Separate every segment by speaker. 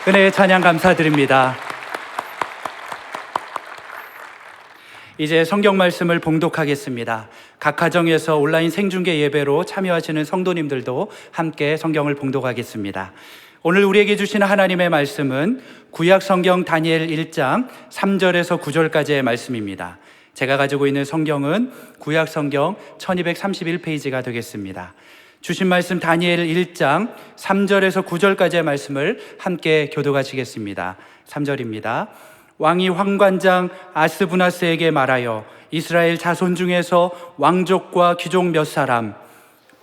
Speaker 1: 은혜의 찬양 감사드립니다. 이제 성경 말씀을 봉독하겠습니다. 각 가정에서 온라인 생중계 예배로 참여하시는 성도님들도 함께 성경을 봉독하겠습니다. 오늘 우리에게 주시는 하나님의 말씀은 구약 성경 다니엘 1장 3절에서 9절까지의 말씀입니다. 제가 가지고 있는 성경은 구약 성경 1231페이지가 되겠습니다. 주신 말씀 다니엘 1장 3절에서 9절까지의 말씀을 함께 교독하시겠습니다. 3절입니다. 왕이 황관장 아스부나스에게 말하여 이스라엘 자손 중에서 왕족과 귀족 몇 사람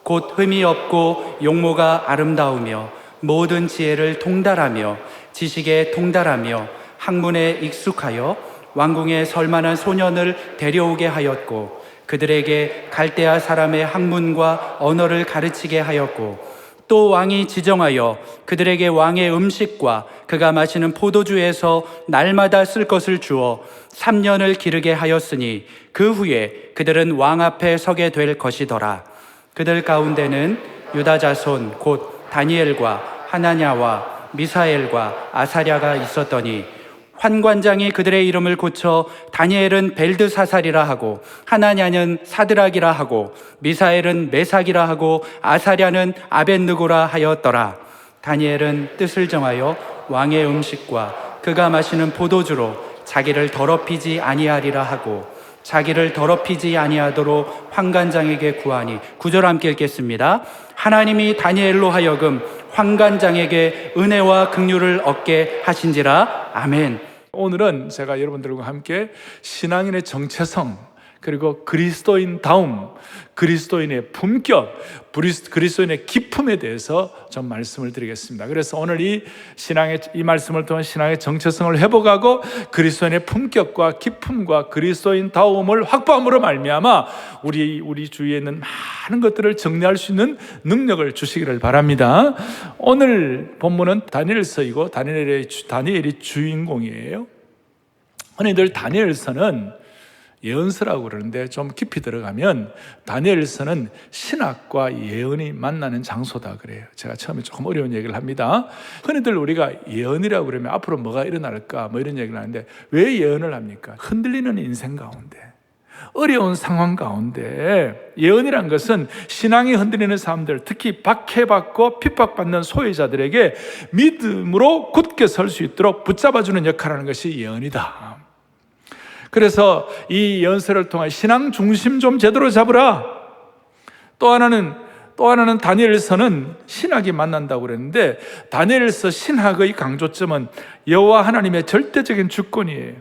Speaker 1: 곧 흠이 없고 용모가 아름다우며 모든 지혜를 통달하며 지식에 통달하며 학문에 익숙하여 왕궁에 설만한 소년을 데려오게 하였고 그들에게 갈대아 사람의 학문과 언어를 가르치게 하였고 또 왕이 지정하여 그들에게 왕의 음식과 그가 마시는 포도주에서 날마다 쓸 것을 주어 3년을 기르게 하였으니 그 후에 그들은 왕 앞에 서게 될 것이더라. 그들 가운데는 유다 자손 곧 다니엘과 하나냐와 미사엘과 아사랴가 있었더니 환관장이 그들의 이름을 고쳐 다니엘은 벨드사살이라 하고 하나냐는 사드락이라 하고 미사엘은 메삭이라 하고 아사랴는 아벳느고라 하였더라. 다니엘은 뜻을 정하여 왕의 음식과 그가 마시는 포도주로 자기를 더럽히지 아니하리라 하고 자기를 더럽히지 아니하도록 환관장에게 구하니 9절 함께 읽겠습니다. 하나님이 다니엘로 하여금 환관장에게 은혜와 긍휼을 얻게 하신지라. 아멘.
Speaker 2: 오늘은 제가 여러분들과 함께 신앙인의 정체성, 그리고 그리스도인다움, 그리스도인의 품격, 그리스도인의 기품에 대해서 좀 말씀을 드리겠습니다. 그래서 오늘 이 말씀을 통한 신앙의 정체성을 회복하고 그리스도인의 품격과 기품과 그리스도인다움을 확보함으로 말미암아 우리 주위에 있는 많은 것들을 정리할 수 있는 능력을 주시기를 바랍니다. 오늘 본문은 다니엘서이고 다니엘이 주인공이에요. 흔히들 다니엘서는 예언서라고 그러는데 좀 깊이 들어가면 다니엘서는 신학과 예언이 만나는 장소다 그래요. 제가 처음에 조금 어려운 얘기를 합니다. 흔히들 우리가 예언이라고 그러면 앞으로 뭐가 일어날까 뭐 이런 얘기를 하는데 왜 예언을 합니까? 흔들리는 인생 가운데, 어려운 상황 가운데 예언이란 것은 신앙이 흔들리는 사람들, 특히 박해받고 핍박받는 소외자들에게 믿음으로 굳게 설 수 있도록 붙잡아주는 역할을 하는 것이 예언이다. 그래서 이 예언서를 통해 신앙 중심 좀 제대로 잡으라. 또 하나는 다니엘서는 신학이 만난다고 그랬는데 다니엘서 신학의 강조점은 여호와 하나님의 절대적인 주권이에요.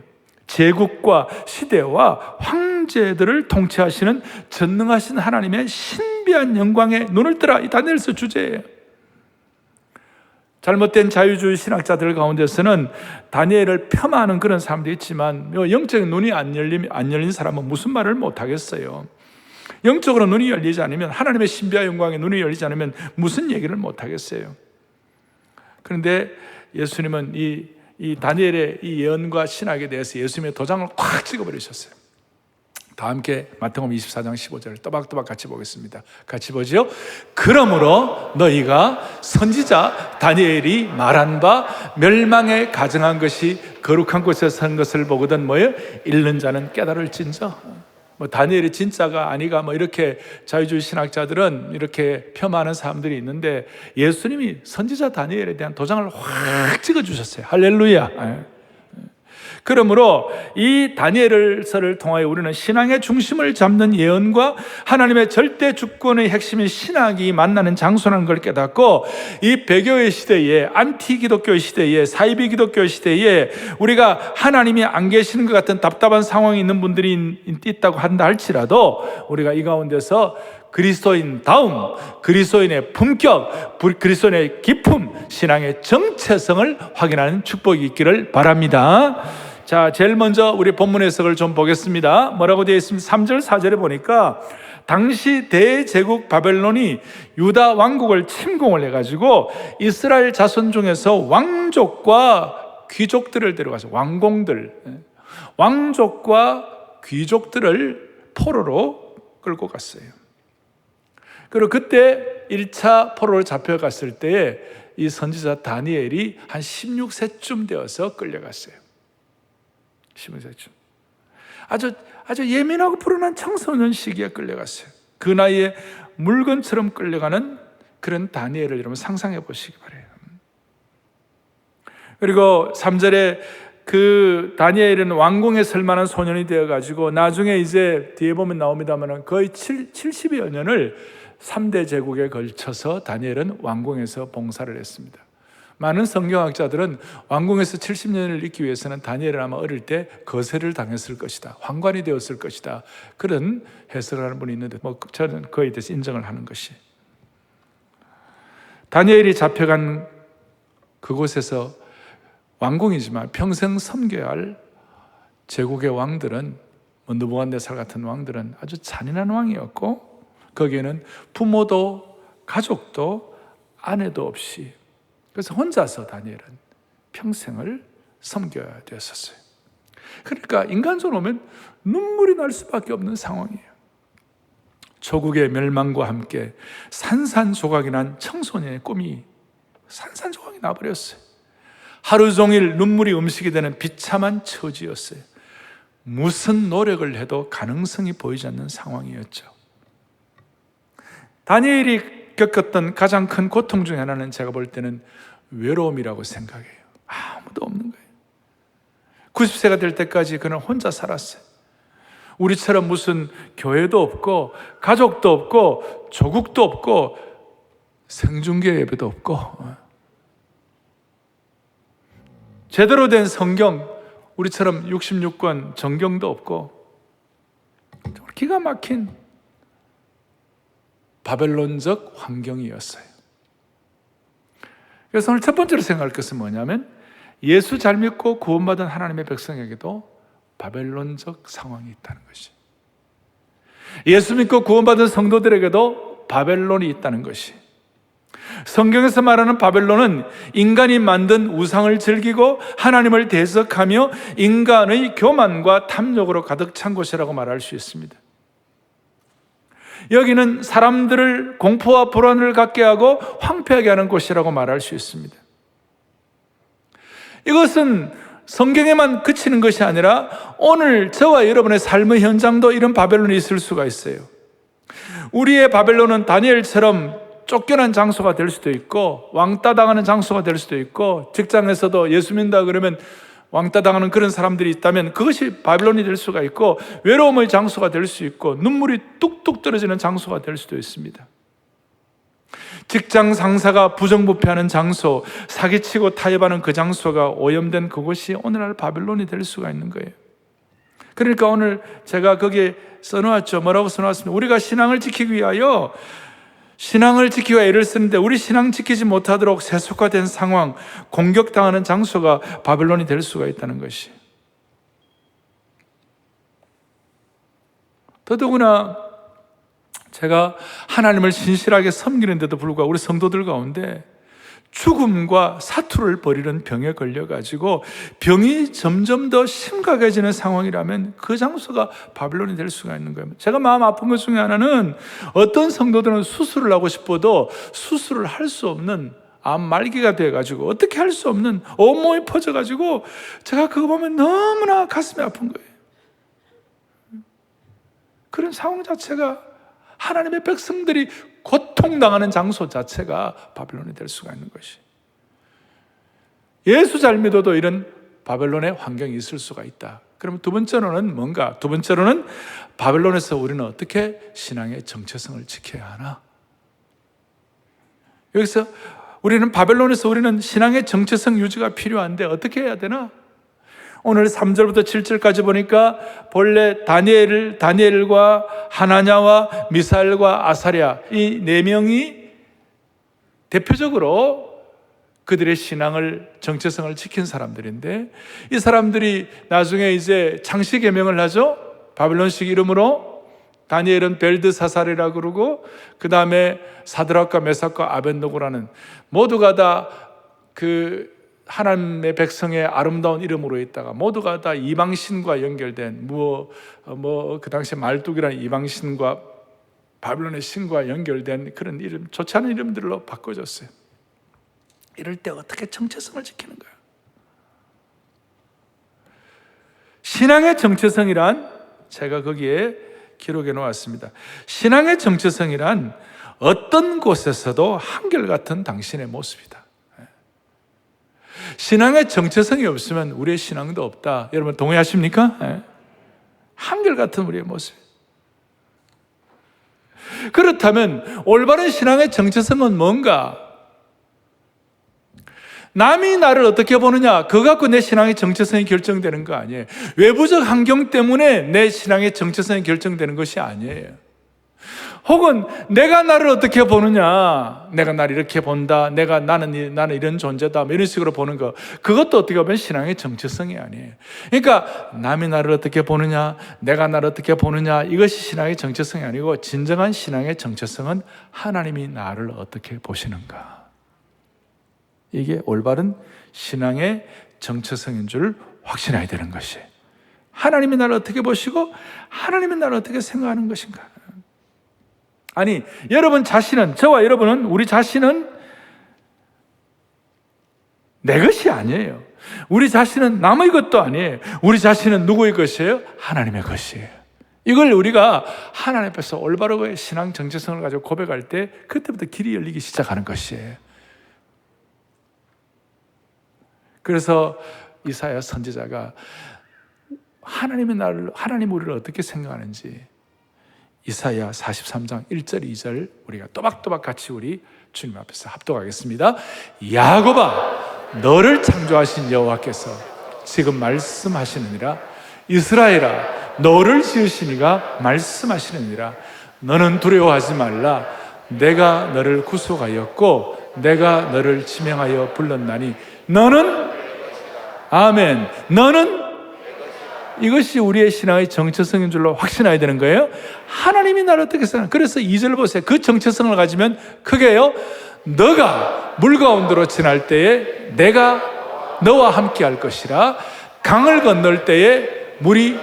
Speaker 2: 제국과 시대와 황제들을 통치하시는 전능하신 하나님의 신비한 영광에 눈을 뜨라. 이 다니엘서 주제예요. 잘못된 자유주의 신학자들 가운데서는 다니엘을 폄하하는 그런 사람도 있지만 영적인 눈이 안 열린 사람은 무슨 말을 못하겠어요. 영적으로 눈이 열리지 않으면, 하나님의 신비한 영광에 눈이 열리지 않으면 무슨 얘기를 못하겠어요. 그런데 예수님은 이 다니엘의 이 예언과 신학에 대해서 예수님의 도장을 꽉 찍어버리셨어요. 다 함께 마태복음 24장 15절을 또박또박 같이 보겠습니다. 같이 보죠. 그러므로 너희가 선지자 다니엘이 말한 바 멸망에 가정한 것이 거룩한 곳에 선 것을 보거든 뭐예요? 읽는 자는 깨달을진저. 다니엘이 진짜가 아니가 이렇게 자유주의 신학자들은 이렇게 폄하하는 사람들이 있는데 예수님이 선지자 다니엘에 대한 도장을 확 찍어주셨어요. 할렐루야. 그러므로 이 다니엘서를 통하여 우리는 신앙의 중심을 잡는 예언과 하나님의 절대 주권의 핵심인 신학이 만나는 장소라는 걸 깨닫고, 이 배교의 시대에, 안티 기독교의 시대에, 사이비 기독교의 시대에 우리가 하나님이 안 계시는 것 같은 답답한 상황에 있는 분들이 있다고 한다 할지라도 우리가 이 가운데서 그리스도인다움, 그리스도인의 품격, 그리스도인의 기품, 신앙의 정체성을 확인하는 축복이 있기를 바랍니다. 자, 제일 먼저 우리 본문 해석을 좀 보겠습니다. 뭐라고 되어 있습니까? 3절, 4절에 보니까 당시 대제국 바벨론이 유다 왕국을 침공을 해가지고 이스라엘 자손 중에서 왕족과 귀족들을 데려가서 왕족과 귀족들을 포로로 끌고 갔어요. 그리고 그때 1차 포로로 잡혀갔을 때에 이 선지자 다니엘이 한 16세쯤 되어서 끌려갔어요. 16세쯤. 아주 예민하고 불안한 청소년 시기에 끌려갔어요. 그 나이에 물건처럼 끌려가는 그런 다니엘을 여러분 상상해 보시기 바래요. 그리고 3절에 그 다니엘은 왕궁에 설 만한 소년이 되어가지고 나중에 이제 뒤에 보면 나옵니다만 거의 70여 년을 3대 제국에 걸쳐서 다니엘은 왕궁에서 봉사를 했습니다. 많은 성경학자들은 왕궁에서 70년을 있기 위해서는 다니엘은 아마 어릴 때 거세를 당했을 것이다, 환관이 되었을 것이다, 그런 해석을 하는 분이 있는데 저는 그에 대해서 인정을 하는 것이, 다니엘이 잡혀간 그곳에서 왕궁이지만 평생 섬겨야 할 제국의 왕들은, 느부갓네살 같은 왕들은 아주 잔인한 왕이었고, 거기에는 부모도 가족도 아내도 없이, 그래서 혼자서 다니엘은 평생을 섬겨야 되었었어요. 그러니까 인간적으로 보면 눈물이 날 수밖에 없는 상황이에요. 조국의 멸망과 함께 산산조각이 난 청소년의 꿈이 산산조각이 나버렸어요. 하루 종일 눈물이 음식이 되는 비참한 처지였어요. 무슨 노력을 해도 가능성이 보이지 않는 상황이었죠. 다니엘이 겪었던 가장 큰 고통 중에 하나는 제가 볼 때는 외로움이라고 생각해요. 아무도 없는 거예요. 90세가 될 때까지 그는 혼자 살았어요. 우리처럼 무슨 교회도 없고 가족도 없고 조국도 없고 생중계 예배도 없고 제대로 된 성경, 우리처럼 66권 정경도 없고 기가 막힌 바벨론적 환경이었어요. 그래서 오늘 첫 번째로 생각할 것은 뭐냐면 예수 잘 믿고 구원받은 하나님의 백성에게도 바벨론적 상황이 있다는 것이, 예수 믿고 구원받은 성도들에게도 바벨론이 있다는 것이, 성경에서 말하는 바벨론은 인간이 만든 우상을 즐기고 하나님을 대적하며 인간의 교만과 탐욕으로 가득 찬 곳이라고 말할 수 있습니다. 여기는 사람들을 공포와 불안을 갖게 하고 황폐하게 하는 곳이라고 말할 수 있습니다. 이것은 성경에만 그치는 것이 아니라 오늘 저와 여러분의 삶의 현장도 이런 바벨론이 있을 수가 있어요. 우리의 바벨론은 다니엘처럼 쫓겨난 장소가 될 수도 있고 왕따 당하는 장소가 될 수도 있고, 직장에서도 예수 믿는다 그러면 왕따 당하는 그런 사람들이 있다면 그것이 바벨론이 될 수가 있고, 외로움의 장소가 될 수 있고, 눈물이 뚝뚝 떨어지는 장소가 될 수도 있습니다. 직장 상사가 부정부패하는 장소, 사기치고 타협하는 그 장소가 오염된 그곳이 오늘날 바벨론이 될 수가 있는 거예요. 그러니까 오늘 제가 거기에 써놓았죠. 뭐라고 써놓았습니까? 우리가 신앙을 지키기 위하여 애를 쓰는데 우리 신앙 지키지 못하도록 세속화된 상황, 공격당하는 장소가 바벨론이 될 수가 있다는 것이. 더더구나 제가 하나님을 신실하게 섬기는데도 불구하고 우리 성도들 가운데 죽음과 사투를 벌이는 병에 걸려가지고 병이 점점 더 심각해지는 상황이라면 그 장소가 바벨론이 될 수가 있는 거예요. 제가 마음 아픈 것 중에 하나는 어떤 성도들은 수술을 하고 싶어도 수술을 할 수 없는 암 말기가 돼가지고 어떻게 할 수 없는 온몸이 퍼져가지고 제가 그거 보면 너무나 가슴이 아픈 거예요. 그런 상황 자체가, 하나님의 백성들이 고통당하는 장소 자체가 바벨론이 될 수가 있는 것이. 예수 잘 믿어도 이런 바벨론의 환경이 있을 수가 있다. 그러면 두 번째로는 뭔가? 두 번째로는 바벨론에서 우리는 어떻게 신앙의 정체성을 지켜야 하나? 여기서 바벨론에서 우리는 신앙의 정체성 유지가 필요한데 어떻게 해야 되나? 오늘 3절부터 7절까지 보니까 본래 다니엘과 하나냐와 미사엘과 아사랴, 이 네 명이 대표적으로 그들의 신앙을, 정체성을 지킨 사람들인데, 이 사람들이 나중에 이제 창시 계명을 하죠. 바벨론식 이름으로. 다니엘은 벨드사살이라고 그러고, 그 다음에 사드락과 메삭과 아벤노고라는, 모두가 다 하나님의 백성의 아름다운 이름으로 있다가 모두가 다 이방신과 연결된 그 당시에 말뚝이라는 이방신과 바벨론의 신과 연결된 그런 이름, 좋지 않은 이름들로 바꿔졌어요. 이럴 때 어떻게 정체성을 지키는 거야? 신앙의 정체성이란 제가 거기에 기록해 놓았습니다. 신앙의 정체성이란 어떤 곳에서도 한결같은 당신의 모습이다. 신앙의 정체성이 없으면 우리의 신앙도 없다. 여러분 동의하십니까? 한결같은 우리의 모습. 그렇다면 올바른 신앙의 정체성은 뭔가? 남이 나를 어떻게 보느냐, 그거 갖고 내 신앙의 정체성이 결정되는 거 아니에요. 외부적 환경 때문에 내 신앙의 정체성이 결정되는 것이 아니에요. 혹은 내가 나를 어떻게 보느냐, 내가 나를 이렇게 본다, 나는 이런 존재다, 이런 식으로 보는 거, 그것도 어떻게 보면 신앙의 정체성이 아니에요. 그러니까 남이 나를 어떻게 보느냐, 내가 나를 어떻게 보느냐, 이것이 신앙의 정체성이 아니고 진정한 신앙의 정체성은 하나님이 나를 어떻게 보시는가. 이게 올바른 신앙의 정체성인 줄 확신해야 되는 것이, 하나님이 나를 어떻게 보시고 하나님이 나를 어떻게 생각하는 것인가. 아니, 여러분 자신은, 저와 여러분은, 우리 자신은 내 것이 아니에요. 우리 자신은 남의 것도 아니에요. 우리 자신은 누구의 것이에요? 하나님의 것이에요. 이걸 우리가 하나님 앞에서 올바르게 신앙 정체성을 가지고 고백할 때 그때부터 길이 열리기 시작하는 것이에요. 그래서 이사야 선지자가 하나님 우리를 어떻게 생각하는지 이사야 43장 1절 2절 우리가 또박또박 같이 우리 주님 앞에서 합독하겠습니다. 야곱아, 너를 창조하신 여호와께서 지금 말씀하시느니라. 이스라엘아, 너를 지으신 이가 말씀하시느니라. 너는 두려워하지 말라. 내가 너를 구속하였고 내가 너를 지명하여 불렀나니 너는, 아멘, 너는, 이것이 우리의 신앙의 정체성인 줄로 확신해야 되는 거예요. 하나님이 나를 어떻게 생각하나. 그래서 2절 보세요. 그 정체성을 가지면 크게요, 너가 물 가운데로 지날 때에 내가 너와 함께 할 것이라. 강을 건널 때에 물이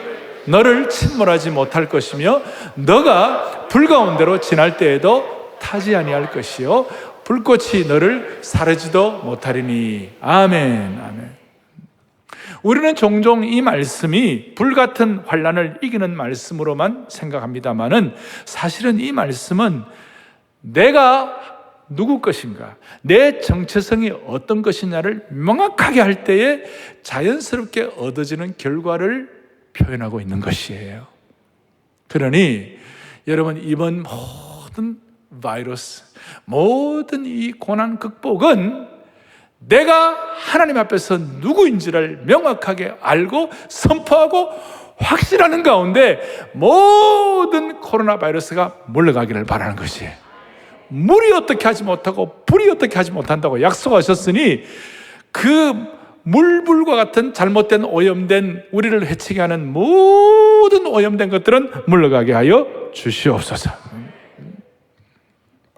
Speaker 2: 너를 침몰하지 못할 것이며 너가 불 가운데로 지날 때에도 타지 아니할 것이요 불꽃이 너를 사르지도 못하리니. 아멘, 아멘. 우리는 종종 이 말씀이 불같은 환난을 이기는 말씀으로만 생각합니다만은 사실은 이 말씀은 내가 누구 것인가, 내 정체성이 어떤 것이냐를 명확하게 할 때에 자연스럽게 얻어지는 결과를 표현하고 있는 것이에요. 그러니 여러분, 이번 모든 바이러스, 모든 이 고난 극복은 내가 하나님 앞에서 누구인지를 명확하게 알고 선포하고 확신하는 가운데 모든 코로나 바이러스가 물러가기를 바라는 것이에요. 물이 어떻게 하지 못하고 불이 어떻게 하지 못한다고 약속하셨으니 그 물불과 같은 잘못된 오염된 우리를 해치게 하는 모든 오염된 것들은 물러가게 하여 주시옵소서.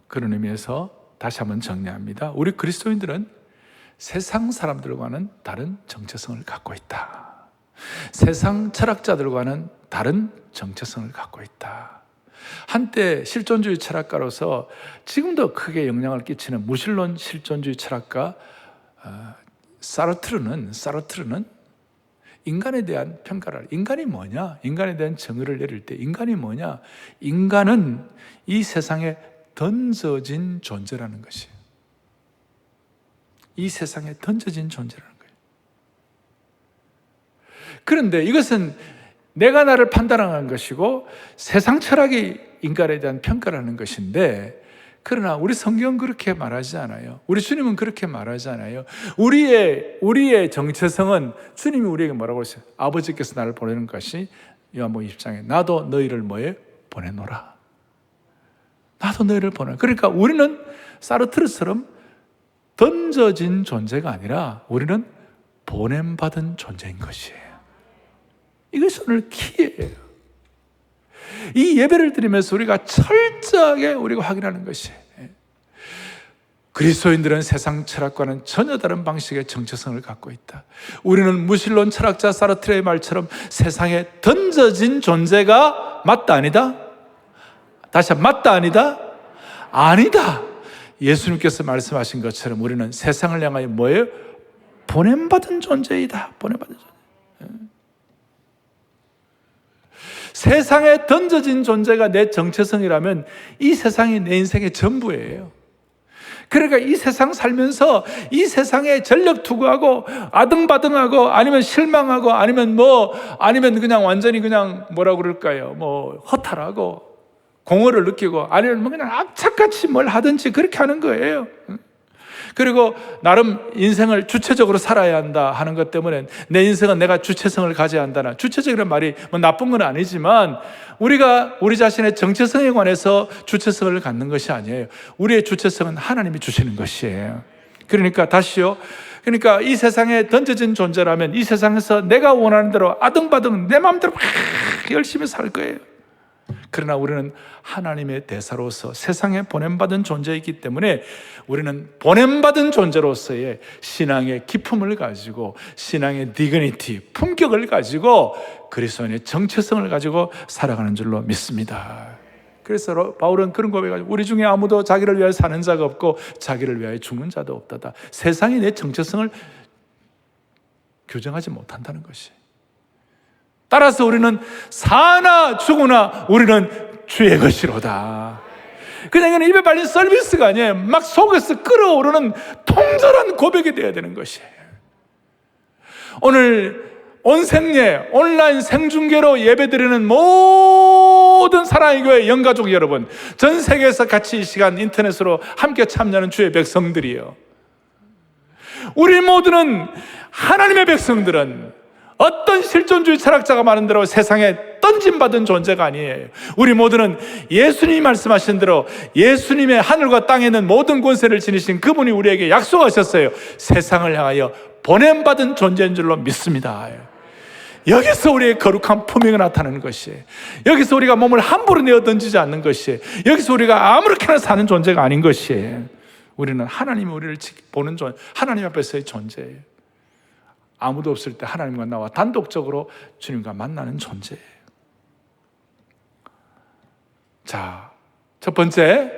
Speaker 2: 그런 의미에서 다시 한번 정리합니다. 우리 그리스도인들은 세상 사람들과는 다른 정체성을 갖고 있다. 세상 철학자들과는 다른 정체성을 갖고 있다. 한때 실존주의 철학가로서 지금도 크게 영향을 끼치는 무신론 실존주의 철학가 사르트르는 인간에 대한 평가를, 인간이 뭐냐? 인간에 대한 정의를 내릴 때 인간이 뭐냐? 인간은 이 세상에 던져진 존재라는 것이에요. 이 세상에 던져진 존재라는 거예요. 그런데 이것은 내가 나를 판단하는 것이고 세상 철학이 인간에 대한 평가라는 것인데, 그러나 우리 성경은 그렇게 말하지 않아요. 우리 주님은 그렇게 말하지 않아요. 우리의 정체성은 주님이 우리에게 뭐라고 했어요? 아버지께서 나를 보내는 것이 요한복음 20장에 나도 너희를 뭐에 보내노라. 나도 너희를 보내. 그러니까 우리는 사르트르처럼 던져진 존재가 아니라 우리는 보냄받은 존재인 것이에요. 이것이 오늘 키예요. 이 예배를 드리면서 우리가 철저하게 우리가 확인하는 것이에요. 그리스도인들은 세상 철학과는 전혀 다른 방식의 정체성을 갖고 있다. 우리는 무신론 철학자 사르트르의 말처럼 세상에 던져진 존재가 맞다, 아니다? 다시 한번, 맞다, 아니다? 아니다. 예수님께서 말씀하신 것처럼 우리는 세상을 향하여 뭐예요? 보냄받은 존재이다. 보냄받은 존재. 세상에 던져진 존재가 내 정체성이라면 이 세상이 내 인생의 전부예요. 그러니까 이 세상 살면서 이 세상에 전력 투구하고 아등바등하고 아니면 실망하고 아니면 그냥 완전히 그냥 뭐라 그럴까요? 허탈하고 공허를 느끼고 아니면 그냥 악착같이 뭘 하든지 그렇게 하는 거예요. 그리고 나름 인생을 주체적으로 살아야 한다 하는 것 때문에 내 인생은 내가 주체성을 가져야 한다는 주체적이라는 말이 나쁜 건 아니지만 우리가 우리 자신의 정체성에 관해서 주체성을 갖는 것이 아니에요. 우리의 주체성은 하나님이 주시는 것이에요. 그러니까 다시요. 그러니까 이 세상에 던져진 존재라면 이 세상에서 내가 원하는 대로 아등바등 내 마음대로 막 열심히 살 거예요. 그러나 우리는 하나님의 대사로서 세상에 보냄받은 존재이기 때문에 우리는 보냄받은 존재로서의 신앙의 기품을 가지고 신앙의 디그니티, 품격을 가지고 그리스도인의 정체성을 가지고 살아가는 줄로 믿습니다. 그래서 바울은 그런 고백하죠. 우리 중에 아무도 자기를 위하여 사는 자가 없고 자기를 위하여 죽는 자도 없다다. 세상이 내 정체성을 규정하지 못한다는 것이. 따라서 우리는 사나 죽으나 우리는 주의 것이로다. 그냥 이건 입에 발린 서비스가 아니에요. 막 속에서 끓어오르는 통절한 고백이 되어야 되는 것이에요. 오늘 온생예 온라인 생중계로 예배드리는 모든 사랑의 교회 영가족 여러분, 전 세계에서 같이 이 시간 인터넷으로 함께 참여하는 주의 백성들이요, 우리 모두는 하나님의 백성들은 어떤 실존주의 철학자가 말한 대로 세상에 던짐받은 존재가 아니에요. 우리 모두는 예수님이 말씀하신 대로 예수님의 하늘과 땅에 있는 모든 권세를 지니신 그분이 우리에게 약속하셨어요. 세상을 향하여 보냄받은 존재인 줄로 믿습니다. 여기서 우리의 거룩한 품위가 나타나는 것이에요. 여기서 우리가 몸을 함부로 내어 던지지 않는 것이에요. 여기서 우리가 아무렇게나 사는 존재가 아닌 것이에요. 우리는 하나님이 우리를 보는 존재, 하나님 앞에서의 존재예요. 아무도 없을 때 하나님과 나와 단독적으로 주님과 만나는 존재예요. 자, 첫 번째,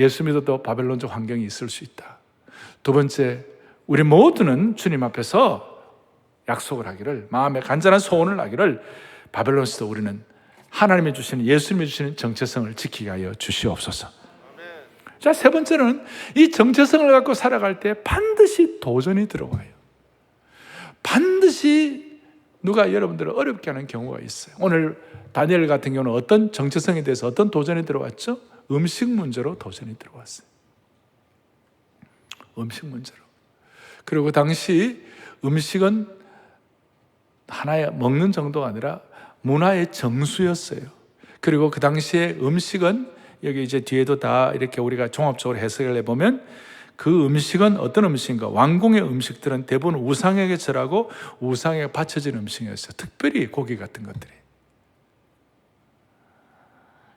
Speaker 2: 예수 믿어도 바벨론적 환경이 있을 수 있다. 두 번째, 우리 모두는 주님 앞에서 약속을 하기를, 마음에 간절한 소원을 하기를, 바벨론에서도 우리는 하나님이 주시는, 예수님이 주시는 정체성을 지키게 하여 주시옵소서. 자, 세 번째는 이 정체성을 갖고 살아갈 때 반드시 도전이 들어와요. 반드시 누가 여러분들을 어렵게 하는 경우가 있어요. 오늘 다니엘 같은 경우는 어떤 정체성에 대해서 어떤 도전이 들어왔죠? 음식 문제로 도전이 들어왔어요. 음식 문제로. 그리고 당시 음식은 하나의 먹는 정도가 아니라 문화의 정수였어요. 그리고 그 당시에 음식은 여기 이제 뒤에도 다 이렇게 우리가 종합적으로 해석을 해보면 그 음식은 어떤 음식인가? 왕궁의 음식들은 대부분 우상에게 절하고 우상에게 바쳐진 음식이었어요. 특별히 고기 같은 것들이.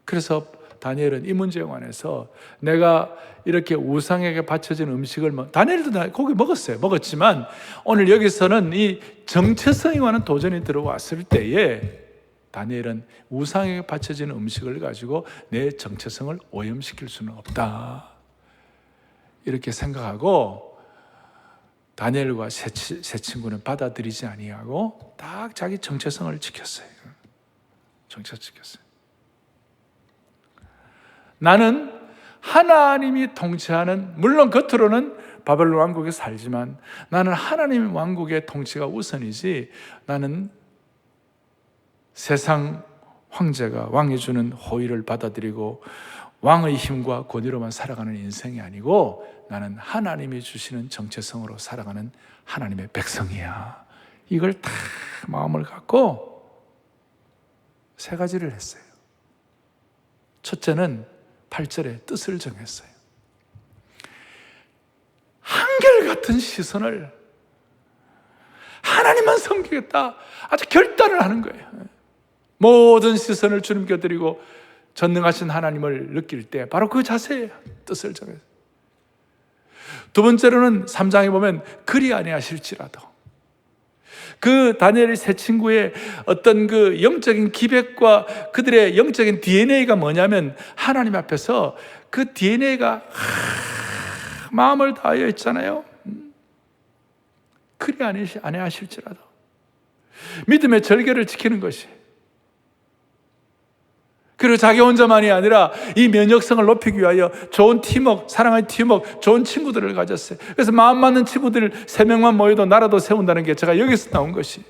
Speaker 2: 그래서 다니엘은 이 문제에 관해서 내가 이렇게 우상에게 바쳐진 음식을 다니엘도 고기 먹었지만 오늘 여기서는 이 정체성에 관한 도전이 들어왔을 때에 다니엘은 우상에게 바쳐진 음식을 가지고 내 정체성을 오염시킬 수는 없다, 이렇게 생각하고 다니엘과 세 친구는 받아들이지 아니하고 딱 자기 정체성을 지켰어요. 정체성을 지켰어요. 나는 하나님이 통치하는, 물론 겉으로는 바벨론 왕국에 살지만 나는 하나님 왕국의 통치가 우선이지, 나는 세상 황제가 왕이 주는 호의를 받아들이고 왕의 힘과 권위로만 살아가는 인생이 아니고 나는 하나님이 주시는 정체성으로 살아가는 하나님의 백성이야. 이걸 다 마음을 갖고 세 가지를 했어요. 첫째는 8절에 뜻을 정했어요. 한결같은 시선을 하나님만 섬기겠다, 아주 결단을 하는 거예요. 모든 시선을 주님께 드리고 전능하신 하나님을 느낄 때 바로 그 자세예요. 뜻을 정해서. 두 번째로는 3장에 보면 그리 아니하실지라도, 그 다니엘의 세 친구의 어떤 그 영적인 기백과 그들의 영적인 DNA가 뭐냐면 하나님 앞에서 그 DNA가 마음을 다하여 있잖아요. 그리 아니하실지라도 믿음의 절개를 지키는 것이, 그리고 자기 혼자만이 아니라 이 면역성을 높이기 위하여 좋은 팀워크, 사랑의 팀워크, 좋은 친구들을 가졌어요. 그래서 마음 맞는 친구들 3명만 모여도 나라도 세운다는 게 제가 여기서 나온 것이,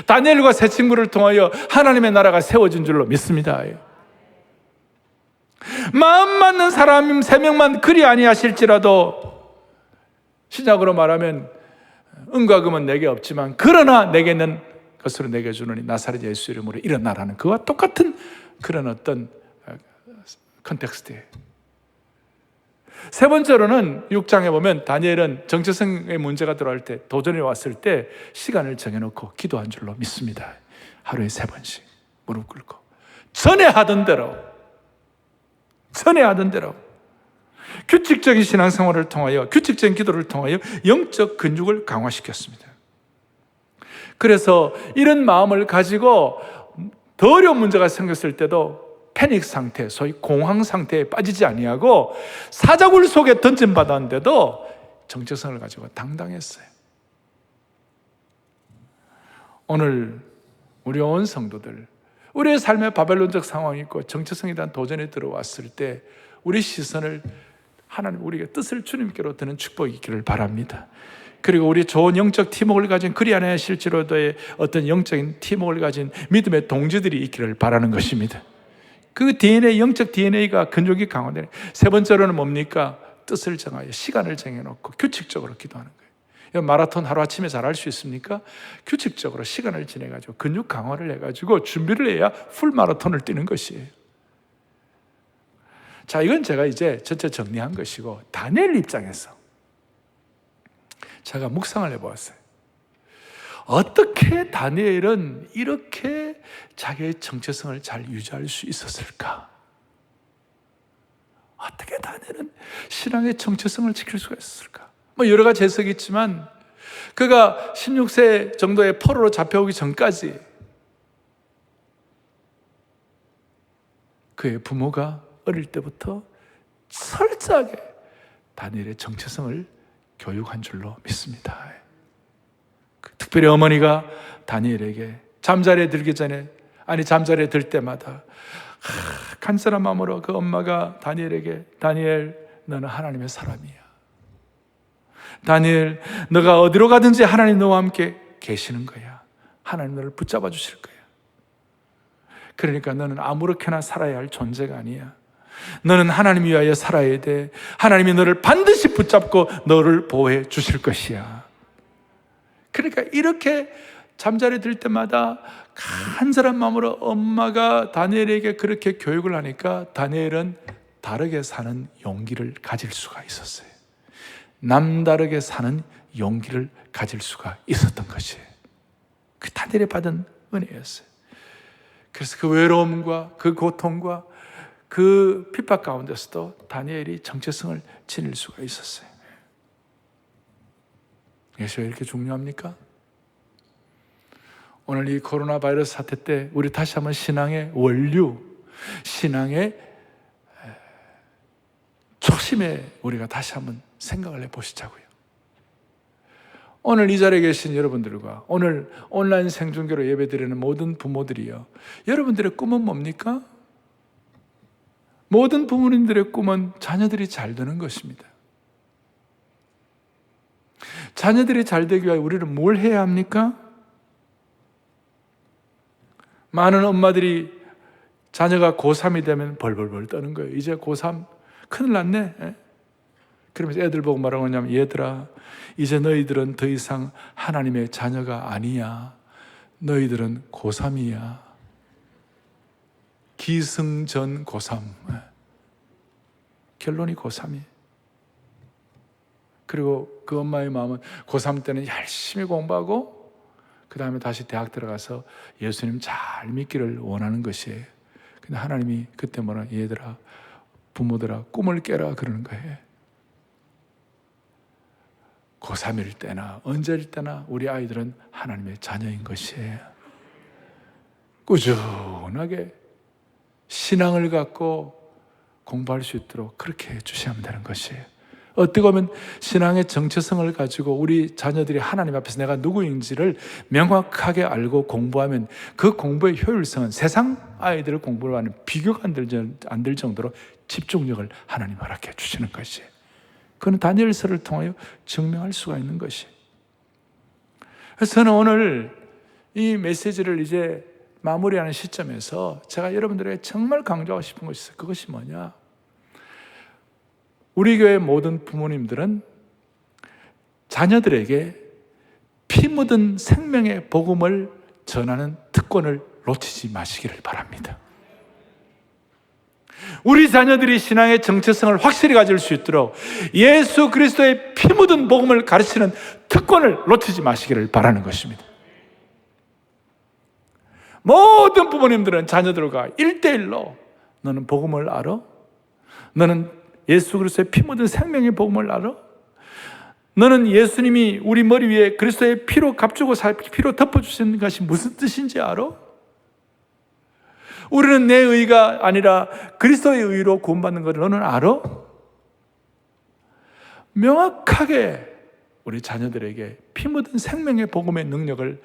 Speaker 2: 다니엘과 세 친구를 통하여 하나님의 나라가 세워진 줄로 믿습니다. 마음 맞는 사람 3명만 그리 아니하실지라도, 신약으로 말하면 은과 금은 내게 없지만 그러나 내게는 것으로 내게 주노니 나사렛 예수 이름으로 일어나라는 그와 똑같은 그런 어떤 컨텍스트예요. 세 번째로는 6장에 보면 다니엘은 정체성의 문제가 들어올 때, 도전이 왔을 때 시간을 정해놓고 기도한 줄로 믿습니다. 하루에 3번씩 무릎 꿇고 전에 하던 대로 규칙적인 신앙생활을 통하여, 규칙적인 기도를 통하여 영적 근육을 강화시켰습니다. 그래서 이런 마음을 가지고 더 어려운 문제가 생겼을 때도 패닉 상태, 소위 공황 상태에 빠지지 아니하고 사자굴 속에 던짐받았는데도 정체성을 가지고 당당했어요. 오늘 우리 온 성도들, 우리의 삶에 바벨론적 상황이 있고 정체성에 대한 도전이 들어왔을 때 우리 시선을 하나님, 우리의 뜻을 주님께로 드는 축복이 있기를 바랍니다. 그리고 우리 좋은 영적 팀워크를 가진, 그리 아니하실지라도의 어떤 영적인 팀워크를 가진 믿음의 동지들이 있기를 바라는 것입니다. 그 DNA, 영적 DNA가 근육이 강화되는. 세 번째로는 뭡니까? 뜻을 정하여 시간을 정해놓고 규칙적으로 기도하는 거예요. 마라톤 하루아침에 잘할 수 있습니까? 규칙적으로 시간을 지내가지고 근육 강화를 해가지고 준비를 해야 풀 마라톤을 뛰는 것이에요. 자, 이건 제가 이제 전체 정리한 것이고, 다니엘 입장에서 제가 묵상을 해보았어요. 어떻게 다니엘은 이렇게 자기의 정체성을 잘 유지할 수 있었을까? 어떻게 다니엘은 신앙의 정체성을 지킬 수가 있었을까? 여러 가지 해석이 있지만, 그가 16세 정도의 포로로 잡혀오기 전까지 그의 부모가 어릴 때부터 철저하게 다니엘의 정체성을 교육한 줄로 믿습니다. 특별히 어머니가 다니엘에게 잠자리에 들기 전에, 잠자리에 들 때마다 간절한 마음으로 그 엄마가 다니엘에게, 다니엘, 너는 하나님의 사람이야. 다니엘, 너가 어디로 가든지 하나님 너와 함께 계시는 거야. 하나님 너를 붙잡아 주실 거야. 그러니까 너는 아무렇게나 살아야 할 존재가 아니야. 너는 하나님 위하여 살아야 돼. 하나님이 너를 반드시 붙잡고 너를 보호해 주실 것이야. 그러니까 이렇게 잠자리에 들 때마다 간절한 마음으로 엄마가 다니엘에게 그렇게 교육을 하니까 다니엘은 다르게 사는 용기를 가질 수가 있었어요. 남다르게 사는 용기를 가질 수가 있었던 것이에요. 그 다니엘이 받은 은혜였어요. 그래서 그 외로움과 그 고통과 그 핍박 가운데서도 다니엘이 정체성을 지닐 수가 있었어요. 이것이 왜 이렇게 중요합니까? 오늘 이 코로나 바이러스 사태 때 우리 다시 한번 신앙의 원류, 신앙의 초심에 우리가 다시 한번 생각을 해보시자고요. 오늘 이 자리에 계신 여러분들과 오늘 온라인 생중계로 예배드리는 모든 부모들이요, 여러분들의 꿈은 뭡니까? 모든 부모님들의 꿈은 자녀들이 잘 되는 것입니다. 자녀들이 잘 되기 위해 우리는 뭘 해야 합니까? 많은 엄마들이 자녀가 고3이 되면 벌벌벌 떠는 거예요. 이제 고3 큰일 났네. 그러면서 애들 보고 뭐라고 하냐면, 얘들아, 이제 너희들은 더 이상 하나님의 자녀가 아니야. 너희들은 고3이야. 기승전 고3. 결론이 고3이에요. 그리고 그 엄마의 마음은 고3 때는 열심히 공부하고 그 다음에 다시 대학 들어가서 예수님 잘 믿기를 원하는 것이에요. 근데 하나님이 그때 뭐라, 얘들아, 부모들아, 꿈을 깨라 그러는 거예요. 고3일 때나 언제일 때나 우리 아이들은 하나님의 자녀인 것이에요. 꾸준하게 신앙을 갖고 공부할 수 있도록 그렇게 해주셔야만 되는 것이에요. 어떻게 보면 신앙의 정체성을 가지고 우리 자녀들이 하나님 앞에서 내가 누구인지를 명확하게 알고 공부하면 그 공부의 효율성은 세상 아이들 공부와는 비교가 안 될 정도로 집중력을 하나님 허락해 주시는 것이에요. 그건 다니엘서를 통하여 증명할 수가 있는 것이에요. 그래서 저는 오늘 이 메시지를 이제 마무리하는 시점에서 제가 여러분들에게 정말 강조하고 싶은 것이 있어요. 그것이 뭐냐? 우리 교회 모든 부모님들은 자녀들에게 피 묻은 생명의 복음을 전하는 특권을 놓치지 마시기를 바랍니다. 우리 자녀들이 신앙의 정체성을 확실히 가질 수 있도록 예수 그리스도의 피 묻은 복음을 가르치는 특권을 놓치지 마시기를 바라는 것입니다. 모든 부모님들은 자녀들과 1대1로 너는 복음을 알아? 너는 예수 그리스도의 피 묻은 생명의 복음을 알아? 너는 예수님이 우리 머리 위에 그리스도의 피로 값주고 피로 덮어주신 것이 무슨 뜻인지 알아? 우리는 내 의가 아니라 그리스도의 의로 구원받는 것을 너는 알아? 명확하게 우리 자녀들에게 피 묻은 생명의 복음의 능력을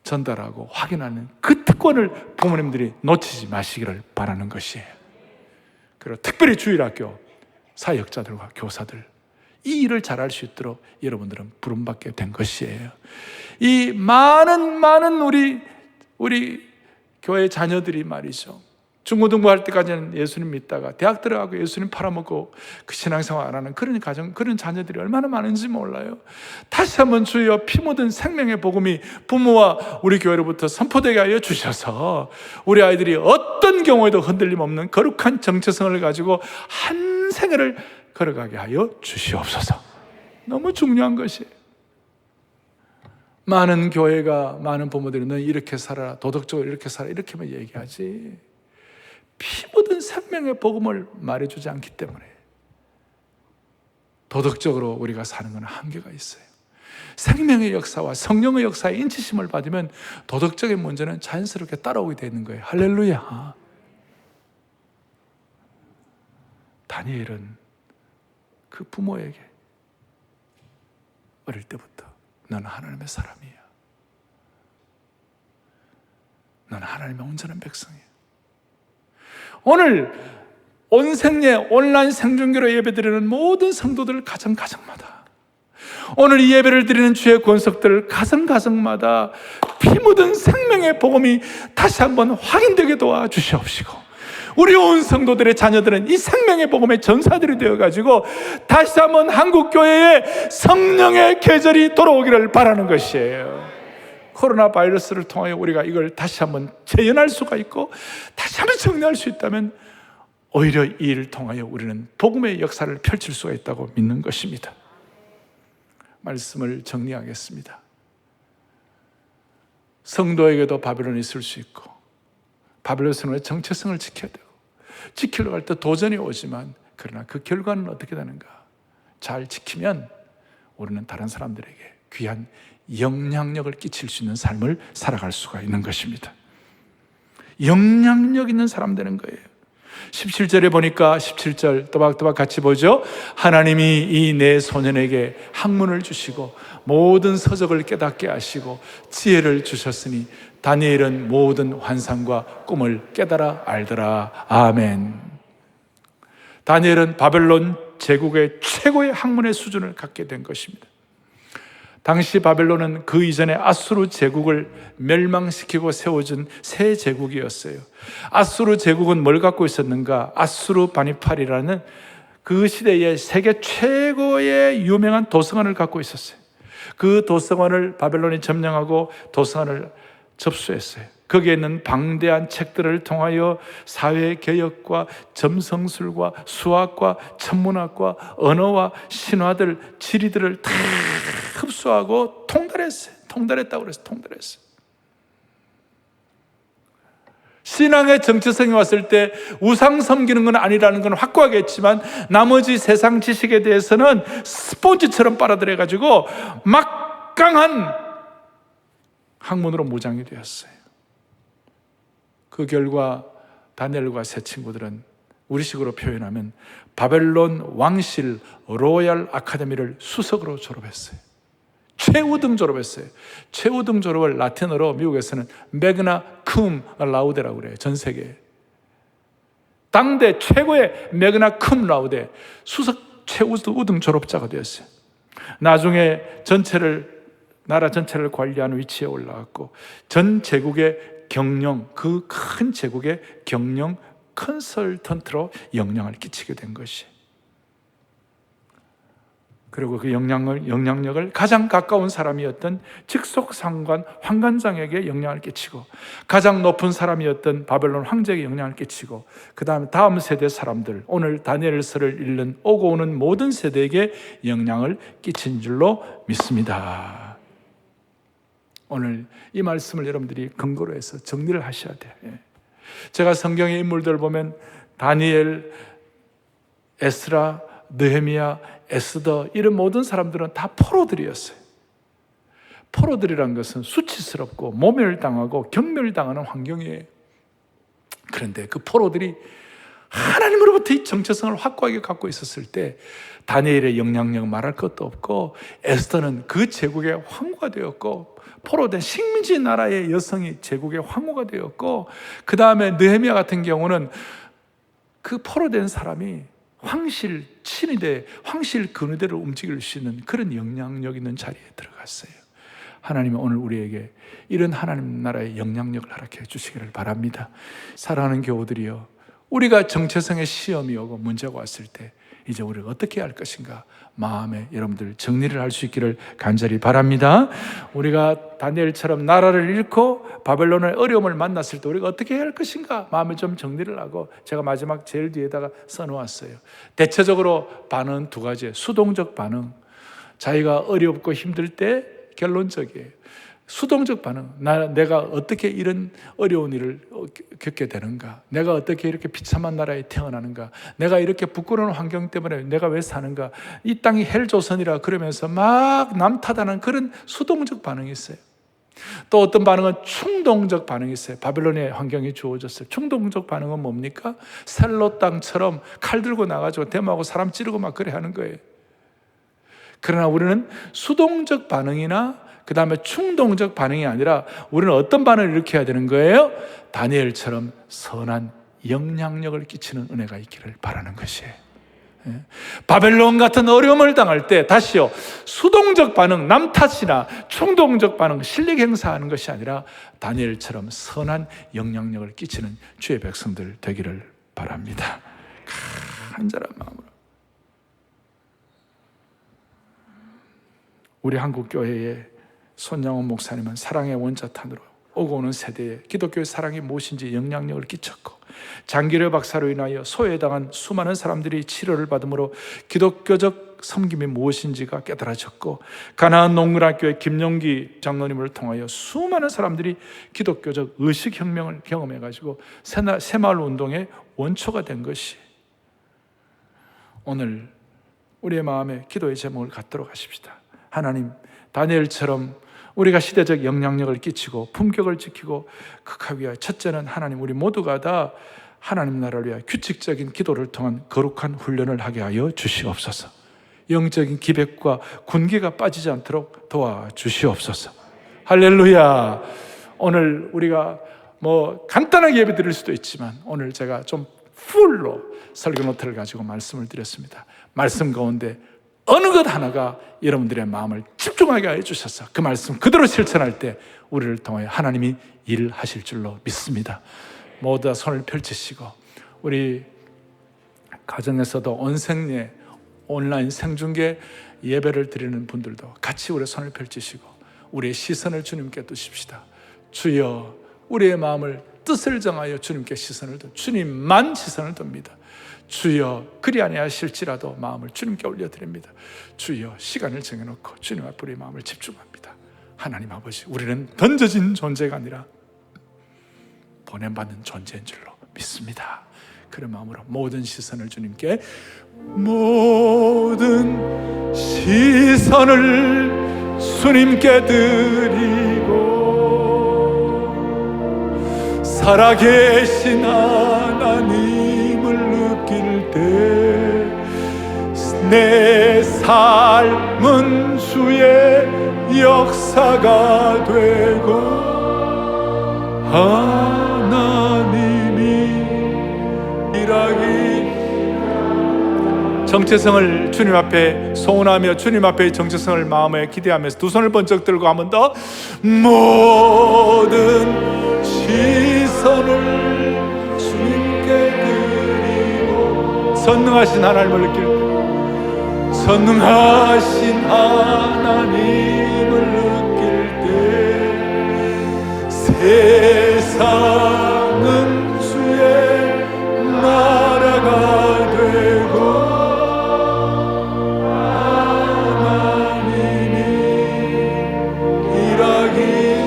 Speaker 2: 전달하고 확인하는 그 특권을 부모님들이 놓치지 마시기를 바라는 것이에요. 그리고 특별히 주일학교 사역자들과 교사들 이 일을 잘할 수 있도록 여러분들은 부름받게 된 것이에요. 이 많은 우리 교회 자녀들이 말이죠. 중고등부 할 때까지는 예수님 믿다가 대학 들어가고 예수님 팔아먹고 그 신앙생활 안 하는 그런 가정, 그런 자녀들이 얼마나 많은지 몰라요. 다시 한번 주여 피 묻은 생명의 복음이 부모와 우리 교회로부터 선포되게 하여 주셔서 우리 아이들이 어떤 경우에도 흔들림 없는 거룩한 정체성을 가지고 한 생애를 걸어가게 하여 주시옵소서. 너무 중요한 것이에요. 많은 교회가, 많은 부모들이 너 이렇게 살아라, 도덕적으로 이렇게 살아, 이렇게만 얘기하지 피 묻은 생명의 복음을 말해주지 않기 때문에 도덕적으로 우리가 사는 건 한계가 있어요. 생명의 역사와 성령의 역사에 인치심을 받으면 도덕적인 문제는 자연스럽게 따라오게 되는 거예요. 할렐루야. 다니엘은 그 부모에게 어릴 때부터 너는 하나님의 사람이야. 너는 하나님의 온전한 백성이야. 오늘 온 생애 온라인 생중계로 예배드리는 모든 성도들 가정마다 오늘 이 예배를 드리는 주의 권속들 가정마다 피 묻은 생명의 복음이 다시 한번 확인되게 도와주시옵시고 우리 온 성도들의 자녀들은 이 생명의 복음의 전사들이 되어가지고 다시 한번 한국교회에 성령의 계절이 돌아오기를 바라는 것이에요. 코로나 바이러스를 통하여 우리가 이걸 다시 한번 재현할 수가 있고 다시 한번 정리할 수 있다면 오히려 이 일을 통하여 우리는 복음의 역사를 펼칠 수가 있다고 믿는 것입니다. 말씀을 정리하겠습니다. 성도에게도 바벨론이 있을 수 있고 바벨론 성의 정체성을 지켜야 되고 지키려고 할 때 도전이 오지만 그러나 그 결과는 어떻게 되는가? 잘 지키면 우리는 다른 사람들에게 귀한 영향력을 끼칠 수 있는 삶을 살아갈 수가 있는 것입니다. 영향력 있는 사람 되는 거예요. 17절에 보니까 17절 또박또박 같이 보죠. 하나님이 이 내 소년에게 학문을 주시고 모든 서적을 깨닫게 하시고 지혜를 주셨으니 다니엘은 모든 환상과 꿈을 깨달아 알더라. 아멘. 다니엘은 바벨론 제국의 최고의 학문의 수준을 갖게 된 것입니다. 당시 바벨론은 그 이전에 아수르 제국을 멸망시키고 세워진 새 제국이었어요. 아수르 제국은 뭘 갖고 있었는가? 아수르 바니팔이라는 그 시대의 세계 최고의 유명한 도서관을 갖고 있었어요. 그 도서관을 바벨론이 점령하고 도서관을 접수했어요. 거기에 있는 방대한 책들을 통하여 사회개혁과 점성술과 수학과 천문학과 언어와 신화들, 지리들을 다 흡수하고 통달했어요. 통달했다고 그랬어요. 통달했어요. 신앙의 정체성이 왔을 때 우상 섬기는 건 아니라는 건 확고하게 했지만 나머지 세상 지식에 대해서는 스폰지처럼 빨아들여가지고 막강한 학문으로 무장이 되었어요. 그 결과 다니엘과 세 친구들은 우리식으로 표현하면 바벨론 왕실 로얄 아카데미를 수석으로 졸업했어요. 최우등 졸업했어요. 최우등 졸업을 라틴어로 미국에서는 매그나 쿰 라우데라고 그래요. 전 세계에. 당대 최고의 매그나 쿰 라우데 수석 최우등 졸업자가 되었어요. 나중에 나라 전체를 관리하는 위치에 올라갔고 전 제국의 경영, 그 큰 제국의 경영 컨설턴트로 영향을 끼치게 된 것이. 그리고 그 영향력을 가장 가까운 사람이었던 직속상관 황관장에게 영향을 끼치고 가장 높은 사람이었던 바벨론 황제에게 영향을 끼치고 그 다음 세대 사람들, 오늘 다니엘서를 읽는 오고 오는 모든 세대에게 영향을 끼친 줄로 믿습니다. 오늘 이 말씀을 여러분들이 근거로 해서 정리를 하셔야 돼요. 제가 성경의 인물들 보면 다니엘, 에스라, 느헤미야, 에스더 이런 모든 사람들은 다 포로들이었어요. 포로들이란 것은 수치스럽고 모멸당하고 경멸당하는 환경이에요. 그런데 그 포로들이 하나님으로부터 이 정체성을 확고하게 갖고 있었을 때 다니엘의 영향력 말할 것도 없고 에스더는 그 제국의 황후가 되었고 포로된 식민지 나라의 여성이 제국의 황후가 되었고 그 다음에 느헤미야 같은 경우는 그 포로된 사람이 황실 친위대, 황실 근위대를 움직일 수 있는 그런 영향력 있는 자리에 들어갔어요. 하나님은 오늘 우리에게 이런 하나님 나라의 영향력을 허락해 주시기를 바랍니다. 사랑하는 교우들이여, 우리가 정체성의 시험이 오고 문제가 왔을 때 이제 우리가 어떻게 할 것인가 마음에 여러분들 정리를 할 수 있기를 간절히 바랍니다. 우리가 다니엘처럼 나라를 잃고 바벨론의 어려움을 만났을 때 우리가 어떻게 해야 할 것인가 마음에 좀 정리를 하고 제가 마지막 제일 뒤에다가 써놓았어요. 대체적으로 반응은 두 가지예요. 수동적 반응, 자기가 어렵고 힘들 때 결론적이에요. 수동적 반응, 내가 어떻게 이런 어려운 일을 겪게 되는가, 내가 어떻게 이렇게 비참한 나라에 태어나는가, 내가 이렇게 부끄러운 환경 때문에 내가 왜 사는가, 이 땅이 헬조선이라 그러면서 막 남 탓하는 그런 수동적 반응이 있어요. 또 어떤 반응은 충동적 반응이 있어요. 바벨론의 환경이 주어졌어요. 충동적 반응은 뭡니까? 셀로 땅처럼 칼 들고 나가지고 대모하고 사람 찌르고 막 그래 하는 거예요. 그러나 우리는 수동적 반응이나 그 다음에 충동적 반응이 아니라 우리는 어떤 반응을 일으켜야 되는 거예요? 다니엘처럼 선한 영향력을 끼치는 은혜가 있기를 바라는 것이에요. 바벨론 같은 어려움을 당할 때 다시요, 수동적 반응, 남 탓이나 충동적 반응, 실력 행사하는 것이 아니라 다니엘처럼 선한 영향력을 끼치는 주의 백성들 되기를 바랍니다. 간절한 마음으로 우리 한국교회의 손양원 목사님은 사랑의 원자탄으로 오고 오는 세대에 기독교의 사랑이 무엇인지 영향력을 끼쳤고, 장기려 박사로 인하여 소외당한 수많은 사람들이 치료를 받음으로 기독교적 섬김이 무엇인지가 깨달아졌고, 가나안 농문학교의 김용기 장로님을 통하여 수많은 사람들이 기독교적 의식혁명을 경험해가지고 새마을 운동의 원초가 된 것이, 오늘 우리의 마음에 기도의 제목을 갖도록 하십시다. 하나님, 다니엘처럼 우리가 시대적 영향력을 끼치고 품격을 지키고 극하기 위하여, 첫째는 하나님, 우리 모두가 다 하나님 나라를 위하여 규칙적인 기도를 통한 거룩한 훈련을 하게 하여 주시옵소서. 영적인 기백과 군기가 빠지지 않도록 도와주시옵소서. 할렐루야. 오늘 우리가 간단하게 예배 드릴 수도 있지만 오늘 제가 좀 풀로 설교 노트를 가지고 말씀을 드렸습니다. 말씀 가운데 어느 것 하나가 여러분들의 마음을 집중하게 해주셔서 그 말씀 그대로 실천할 때 우리를 통하여 하나님이 일하실 줄로 믿습니다. 모두 다 손을 펼치시고, 우리 가정에서도 온생례 온라인 생중계 예배를 드리는 분들도 같이 우리 손을 펼치시고 우리의 시선을 주님께 두십시다. 주여, 우리의 마음을 뜻을 정하여 주님께 시선을 두, 주님만 시선을 둡니다. 주여, 그리 아니하실지라도 마음을 주님께 올려드립니다. 주여, 시간을 정해놓고 주님 앞에 우리의 마음을 집중합니다. 하나님 아버지, 우리는 던져진 존재가 아니라 보냄받는 존재인 줄로 믿습니다. 그런 마음으로 모든 시선을 주님께, 모든 시선을 주님께 드리고 살아계신 하나님을 내 삶은 주의 역사가 되고 하나님이 일하기. 정체성을 주님 앞에 소원하며 주님 앞에 정체성을 마음에 기대하면서 두 손을 번쩍 들고 한 번 더. 모든 시선을 주님께 드리고 선능하신 하나님을 느낄 때, 선능하신 하나님을 느낄 때 세상은 주의 나라가 되고 하나님이 일하기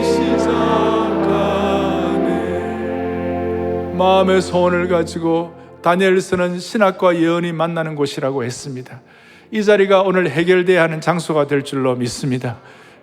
Speaker 2: 시작하네. 마음의 소원을 가지고 다니엘서는 신학과 예언이 만나는 곳이라고 했습니다. 이 자리가 오늘 해결돼야 하는 장소가 될 줄로 믿습니다.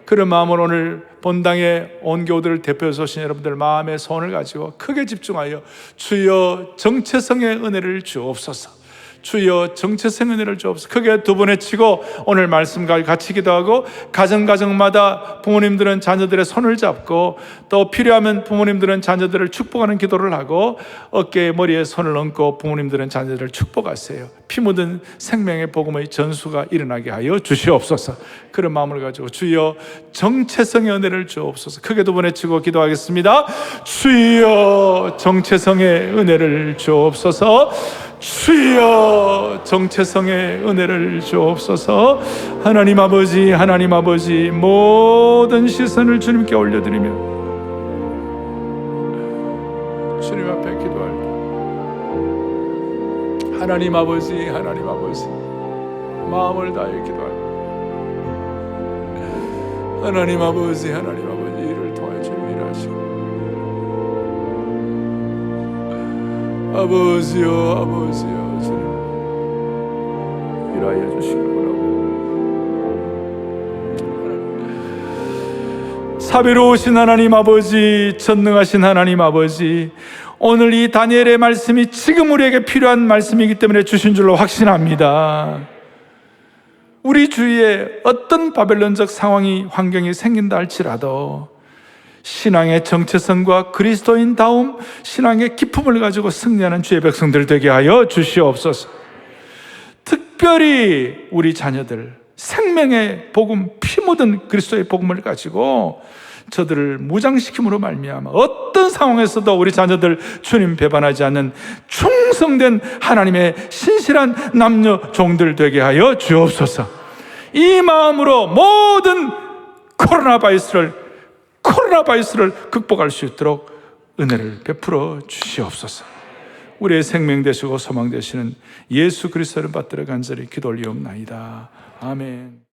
Speaker 2: 그런 마음으로 오늘 본당에 온 교우들을 대표해서 오신 여러분들 마음의 소원을 가지고 크게 집중하여 주여 정체성의 은혜를 주옵소서, 주여 정체성의 은혜를 주옵소서. 크게 두 번 외치고 오늘 말씀과 같이 기도하고, 가정마다 부모님들은 자녀들의 손을 잡고, 또 필요하면 부모님들은 자녀들을 축복하는 기도를 하고, 어깨에 머리에 손을 얹고 부모님들은 자녀들을 축복하세요. 피 묻은 생명의 복음의 전수가 일어나게 하여 주시옵소서. 그런 마음을 가지고 주여 정체성의 은혜를 주옵소서. 크게 두 번 외치고 기도하겠습니다. 주여 정체성의 은혜를 주옵소서. 주여 정체성의 은혜를 주옵소서. 하나님 아버지, 하나님 아버지, 모든 시선을 주님께 올려드리며 주님 앞에 기도할게요. 하나님 아버지, 하나님 아버지, 마음을 다해 기도할게요. 하나님 아버지, 하나님 아버지, 이를 통해 주님 일하시고, 아버지요, 아버지요, 주님 일하여 주시기를 원하고. 사비로우신 하나님 아버지, 전능하신 하나님 아버지, 오늘 이 다니엘의 말씀이 지금 우리에게 필요한 말씀이기 때문에 주신 줄로 확신합니다. 우리 주위에 어떤 바벨론적 상황이, 환경이 생긴다 할지라도 신앙의 정체성과 그리스도인다움, 신앙의 기품을 가지고 승리하는 주의 백성들 되게 하여 주시옵소서. 특별히 우리 자녀들, 생명의 복음, 피 묻은 그리스도의 복음을 가지고 저들을 무장시킴으로 말미암아 어떤 상황에서도 우리 자녀들 주님 배반하지 않는 충성된 하나님의 신실한 남녀 종들 되게 하여 주옵소서. 이 마음으로 모든 코로나 바이러스를 극복할 수 있도록 은혜를 베풀어 주시옵소서. 우리의 생명 되시고 소망 되시는 예수 그리스도를 받들어 간절히 기도 올리옵나이다. 아멘.